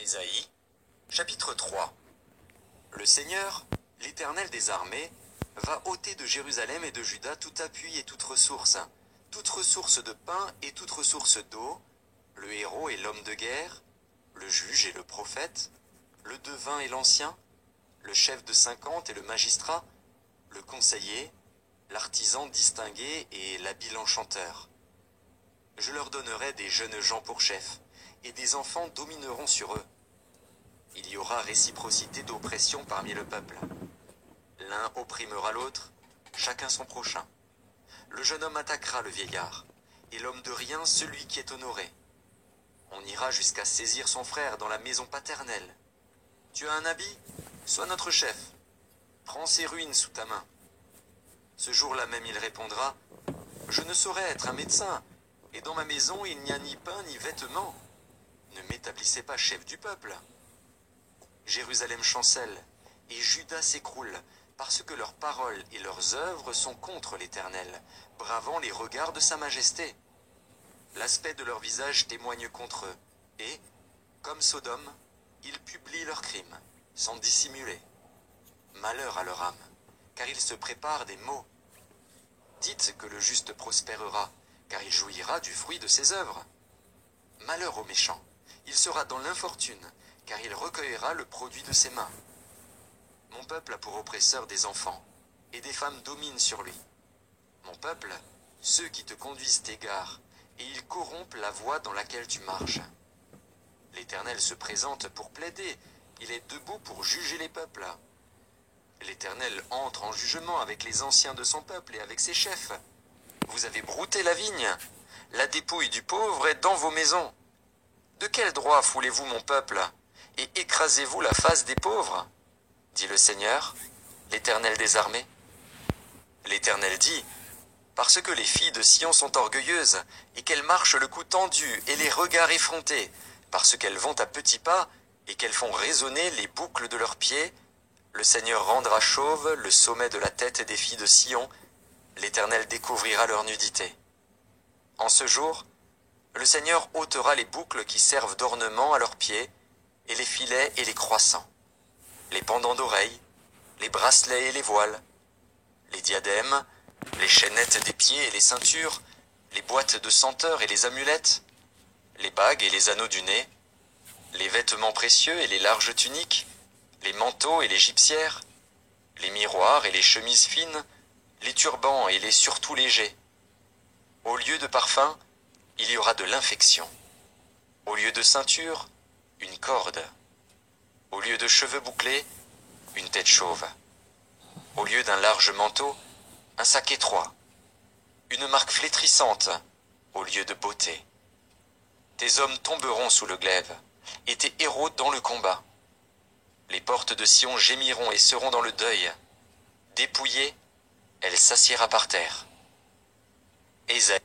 Ésaïe, chapitre 3. Le Seigneur, l'Éternel des armées, va ôter de Jérusalem et de Juda tout appui et toute ressource de pain et toute ressource d'eau, le héros et l'homme de guerre, le juge et le prophète, le devin et l'ancien, le chef de 50 et le magistrat, le conseiller, l'artisan distingué et l'habile enchanteur. Je leur donnerai des jeunes gens pour chefs, et des enfants domineront sur eux. Il y aura réciprocité d'oppression parmi le peuple. L'un opprimera l'autre, chacun son prochain. Le jeune homme attaquera le vieillard, et l'homme de rien celui qui est honoré. On ira jusqu'à saisir son frère dans la maison paternelle. Tu as un habit? Sois notre chef. Prends ses ruines sous ta main. Ce jour-là même il répondra, je ne saurais être un médecin, et dans ma maison il n'y a ni pain ni vêtements. Ne m'établissez pas chef du peuple. Jérusalem chancelle, et Juda s'écroule, parce que leurs paroles et leurs œuvres sont contre l'Éternel, bravant les regards de sa majesté. L'aspect de leur visage témoigne contre eux, et, comme Sodome, ils publient leurs crimes, sans dissimuler. Malheur à leur âme, car ils se préparent des maux. Dites que le juste prospérera, car il jouira du fruit de ses œuvres. Malheur au méchant, il sera dans l'infortune, car il recueillera le produit de ses mains. Mon peuple a pour oppresseur des enfants, et des femmes dominent sur lui. Mon peuple, ceux qui te conduisent t'égarent, et ils corrompent la voie dans laquelle tu marches. L'Éternel se présente pour plaider, il est debout pour juger les peuples. L'Éternel entre en jugement avec les anciens de son peuple et avec ses chefs. Vous avez brouté la vigne, la dépouille du pauvre est dans vos maisons. De quel droit foulez-vous mon peuple, et écrasez-vous la face des pauvres? Dit le Seigneur, l'Éternel des armées. L'Éternel dit, parce que les filles de Sion sont orgueilleuses, et qu'elles marchent le cou tendu et les regards effrontés, parce qu'elles vont à petits pas, et qu'elles font résonner les boucles de leurs pieds, le Seigneur rendra chauve le sommet de la tête des filles de Sion, l'Éternel découvrira leur nudité. En ce jour, le Seigneur ôtera les boucles qui servent d'ornement à leurs pieds, et les filets et les croissants, les pendants d'oreilles, les bracelets et les voiles, les diadèmes, les chaînettes des pieds et les ceintures, les boîtes de senteurs et les amulettes, les bagues et les anneaux du nez, les vêtements précieux et les larges tuniques, les manteaux et les gypsières, les miroirs et les chemises fines, les turbans et les surtouts légers. Au lieu de parfum, il y aura de l'infection. Au lieu de ceinture, une corde. Au lieu de cheveux bouclés, une tête chauve. Au lieu d'un large manteau, un sac étroit. Une marque flétrissante, au lieu de beauté. Tes hommes tomberont sous le glaive, et tes héros dans le combat. Les portes de Sion gémiront et seront dans le deuil. Dépouillée, elle s'assiera par terre. Ésaïe.